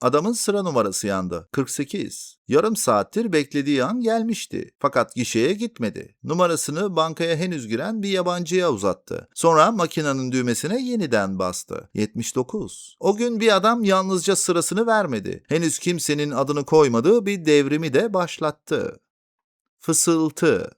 Adamın sıra numarası yandı. 48. Yarım saattir beklediği an gelmişti. Fakat gişeye gitmedi. Numarasını bankaya henüz giren bir yabancıya uzattı. Sonra makinenin düğmesine yeniden bastı. 79. O gün bir adam yalnızca sırasını vermedi. Henüz kimsenin adını koymadığı bir devrimi de başlattı. Fısıltı.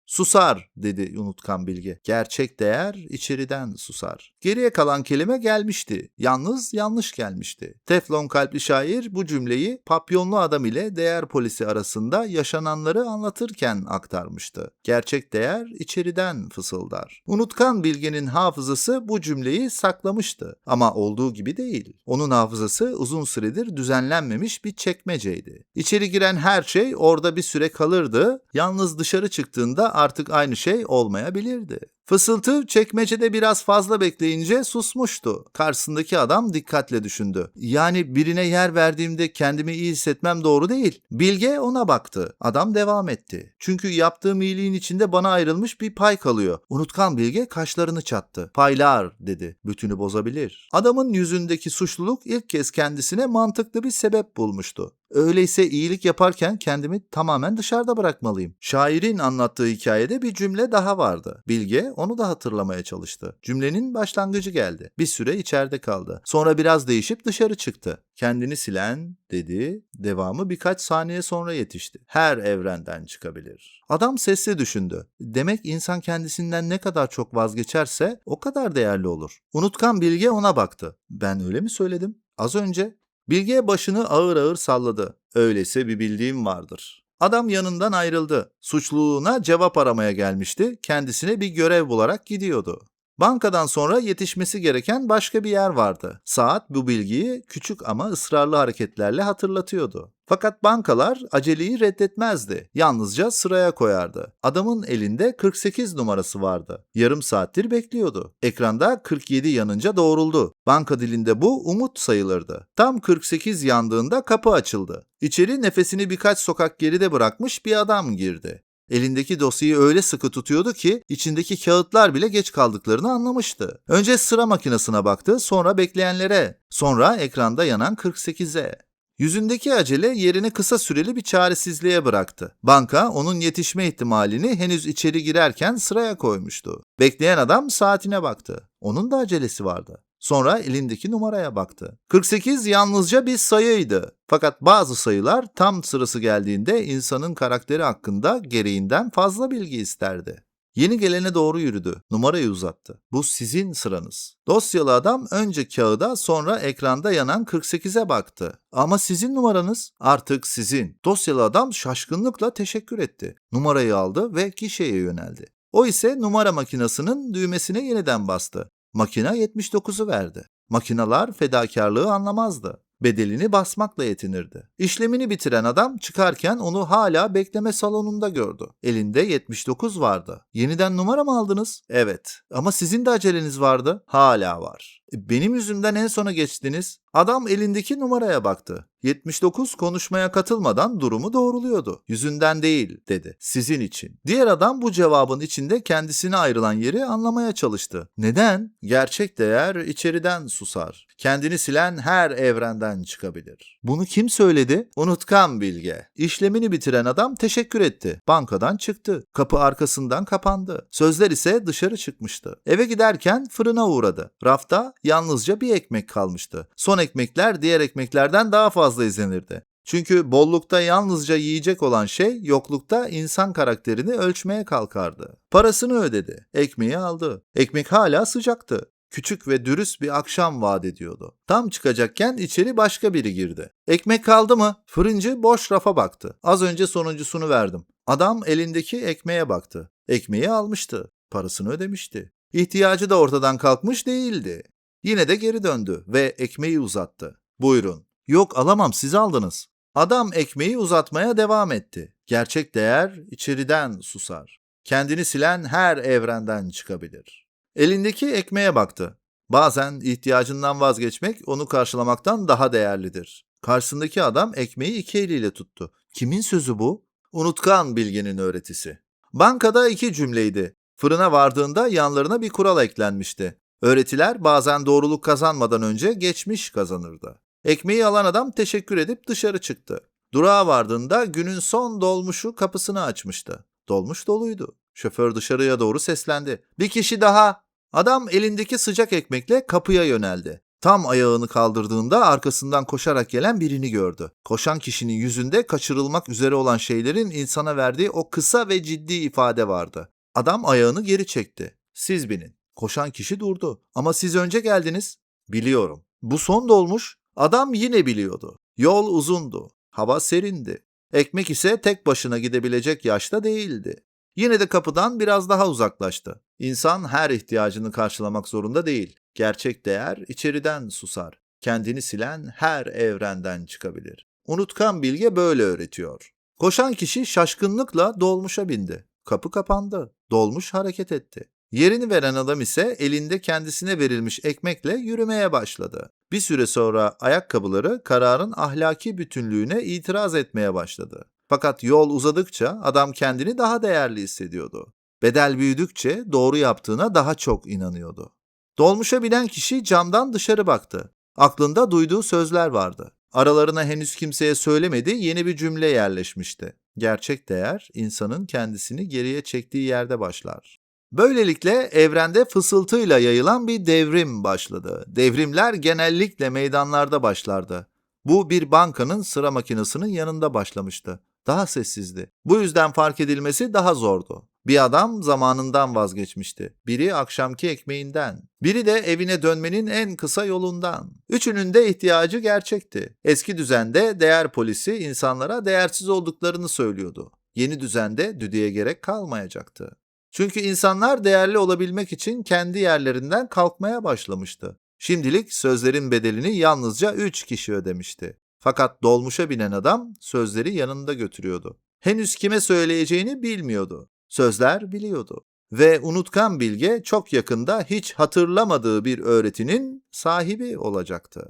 Susar, dedi unutkan bilge. Gerçek değer içeriden susar. Geriye kalan kelime gelmişti. Yalnız yanlış gelmişti. Teflon kalpli şair bu cümleyi papyonlu adam ile değer polisi arasında yaşananları anlatırken aktarmıştı. Gerçek değer içeriden fısıldar. Unutkan bilgenin hafızası bu cümleyi saklamıştı. Ama olduğu gibi değil. Onun hafızası uzun süredir düzenlenmemiş bir çekmeceydi. İçeri giren her şey orada bir süre kalırdı. Yalnız dışarı çıktığında artık aynı şey olmayabilirdi. Fısıltı çekmecede biraz fazla bekleyince susmuştu. Karşısındaki adam dikkatle düşündü. Yani birine yer verdiğimde kendimi iyi hissetmem doğru değil. Bilge ona baktı. Adam devam etti. Çünkü yaptığım iyiliğin içinde bana ayrılmış bir pay kalıyor. Unutkan bilge kaşlarını çattı. Paylar, dedi. Bütünü bozabilir. Adamın yüzündeki suçluluk ilk kez kendisine mantıklı bir sebep bulmuştu. Öyleyse iyilik yaparken kendimi tamamen dışarıda bırakmalıyım. Şairin anlattığı hikayede bir cümle daha vardı. Bilge onu da hatırlamaya çalıştı. Cümlenin başlangıcı geldi. Bir süre içeride kaldı. Sonra biraz değişip dışarı çıktı. Kendini silen, dedi. Devamı birkaç saniye sonra yetişti. Her evrenden çıkabilir. Adam sesli düşündü. Demek insan kendisinden ne kadar çok vazgeçerse o kadar değerli olur. Unutkan bilge ona baktı. Ben öyle mi söyledim? Az önce. Bilge başını ağır ağır salladı. Öyleyse bir bildiğim vardır. Adam yanından ayrıldı. Suçluluğuna cevap aramaya gelmişti. Kendisine bir görev bularak gidiyordu. Bankadan sonra yetişmesi gereken başka bir yer vardı. Saat bu bilgiyi küçük ama ısrarlı hareketlerle hatırlatıyordu. Fakat bankalar aceleyi reddetmezdi. Yalnızca sıraya koyardı. Adamın elinde 48 numarası vardı. Yarım saattir bekliyordu. Ekranda 47 yanınca doğruldu. Banka dilinde bu umut sayılırdı. Tam 48 yandığında kapı açıldı. İçeri nefesini birkaç sokak geride bırakmış bir adam girdi. Elindeki dosyayı öyle sıkı tutuyordu ki içindeki kağıtlar bile geç kaldıklarını anlamıştı. Önce sıra makinesine baktı, sonra bekleyenlere, sonra ekranda yanan 48'e. Yüzündeki acele yerini kısa süreli bir çaresizliğe bıraktı. Banka onun yetişme ihtimalini henüz içeri girerken sıraya koymuştu. Bekleyen adam saatine baktı. Onun da acelesi vardı. Sonra elindeki numaraya baktı. 48 yalnızca bir sayıydı. Fakat bazı sayılar tam sırası geldiğinde insanın karakteri hakkında gereğinden fazla bilgi isterdi. Yeni gelene doğru yürüdü. Numarayı uzattı. Bu sizin sıranız. Dosyalı adam önce kağıda sonra ekranda yanan 48'e baktı. Ama sizin numaranız artık sizin. Dosyalı adam şaşkınlıkla teşekkür etti. Numarayı aldı ve gişeye yöneldi. O ise numara makinesinin düğmesine yeniden bastı. Makine 79'u verdi. Makinalar fedakarlığı anlamazdı. Bedelini basmakla yetinirdi. İşlemini bitiren adam çıkarken onu hala bekleme salonunda gördü. Elinde 79 vardı. Yeniden numara mı aldınız? Evet. Ama sizin de aceleniz vardı. Hala var. Benim yüzümden en sona geçtiniz. Adam elindeki numaraya baktı. 79 konuşmaya katılmadan durumu doğruluyordu. Yüzünden değil, dedi. Sizin için. Diğer adam bu cevabın içinde kendisine ayrılan yeri anlamaya çalıştı. Neden? Gerçek değer içeriden susar. Kendini silen her evrenden çıkabilir. Bunu kim söyledi? Unutkan bilge. İşlemini bitiren adam teşekkür etti. Bankadan çıktı. Kapı arkasından kapandı. Sözler ise dışarı çıkmıştı. Eve giderken fırına uğradı. Rafta yalnızca bir ekmek kalmıştı. Son ekmekler diğer ekmeklerden daha fazla izlenirdi. Çünkü bollukta yalnızca yiyecek olan şey yoklukta insan karakterini ölçmeye kalkardı. Parasını ödedi. Ekmeği aldı. Ekmek hala sıcaktı. Küçük ve dürüst bir akşam vaat ediyordu. Tam çıkacakken içeri başka biri girdi. Ekmek kaldı mı? Fırıncı boş rafa baktı. Az önce sonuncusunu verdim. Adam elindeki ekmeğe baktı. Ekmeği almıştı. Parasını ödemişti. İhtiyacı da ortadan kalkmış değildi. Yine de geri döndü ve ekmeği uzattı. Buyurun. Yok alamam siz aldınız. Adam ekmeği uzatmaya devam etti. Gerçek değer içeriden susar. Kendini silen her evrenden çıkabilir. Elindeki ekmeğe baktı. Bazen ihtiyacından vazgeçmek onu karşılamaktan daha değerlidir. Karşısındaki adam ekmeği iki eliyle tuttu. Kimin sözü bu? Unutkan bilginin öğretisi. Bankada iki cümleydi. Fırına vardığında yanlarına bir kural eklenmişti. Öğretiler bazen doğruluk kazanmadan önce geçmiş kazanırdı. Ekmeği alan adam teşekkür edip dışarı çıktı. Durağa vardığında günün son dolmuşu kapısını açmıştı. Dolmuş doluydu. Şoför dışarıya doğru seslendi. "Bir kişi daha." Adam elindeki sıcak ekmekle kapıya yöneldi. Tam ayağını kaldırdığında arkasından koşarak gelen birini gördü. Koşan kişinin yüzünde kaçırılmak üzere olan şeylerin insana verdiği o kısa ve ciddi ifade vardı. Adam ayağını geri çekti. "Siz binin." Koşan kişi durdu. "Ama siz önce geldiniz." "Biliyorum." Bu son dolmuş. Adam yine biliyordu. Yol uzundu. Hava serindi. Ekmek ise tek başına gidebilecek yaşta değildi. Yine de kapıdan biraz daha uzaklaştı. İnsan her ihtiyacını karşılamak zorunda değil. Gerçek değer içeriden susar. Kendini silen her evrenden çıkabilir. Unutkan Bilge böyle öğretiyor. Koşan kişi şaşkınlıkla dolmuşa bindi. Kapı kapandı. Dolmuş hareket etti. Yerini veren adam ise elinde kendisine verilmiş ekmekle yürümeye başladı. Bir süre sonra ayakkabıları kararın ahlaki bütünlüğüne itiraz etmeye başladı. Fakat yol uzadıkça adam kendini daha değerli hissediyordu. Bedel büyüdükçe doğru yaptığına daha çok inanıyordu. Dolmuşa binen kişi camdan dışarı baktı. Aklında duyduğu sözler vardı. Aralarına henüz kimseye söylemediği yeni bir cümle yerleşmişti. Gerçek değer insanın kendisini geriye çektiği yerde başlar. Böylelikle evrende fısıltıyla yayılan bir devrim başladı. Devrimler genellikle meydanlarda başlardı. Bu bir bankanın sıra makinesinin yanında başlamıştı. Daha sessizdi. Bu yüzden fark edilmesi daha zordu. Bir adam zamanından vazgeçmişti. Biri akşamki ekmeğinden. Biri de evine dönmenin en kısa yolundan. Üçünün de ihtiyacı gerçekti. Eski düzende değer polisi insanlara değersiz olduklarını söylüyordu. Yeni düzende düdüğe gerek kalmayacaktı. Çünkü insanlar değerli olabilmek için kendi yerlerinden kalkmaya başlamıştı. Şimdilik sözlerin bedelini yalnızca 3 kişi ödemişti. Fakat dolmuşa binen adam sözleri yanında götürüyordu. Henüz kime söyleyeceğini bilmiyordu. Sözler biliyordu. Ve unutkan Bilge çok yakında hiç hatırlamadığı bir öğretinin sahibi olacaktı.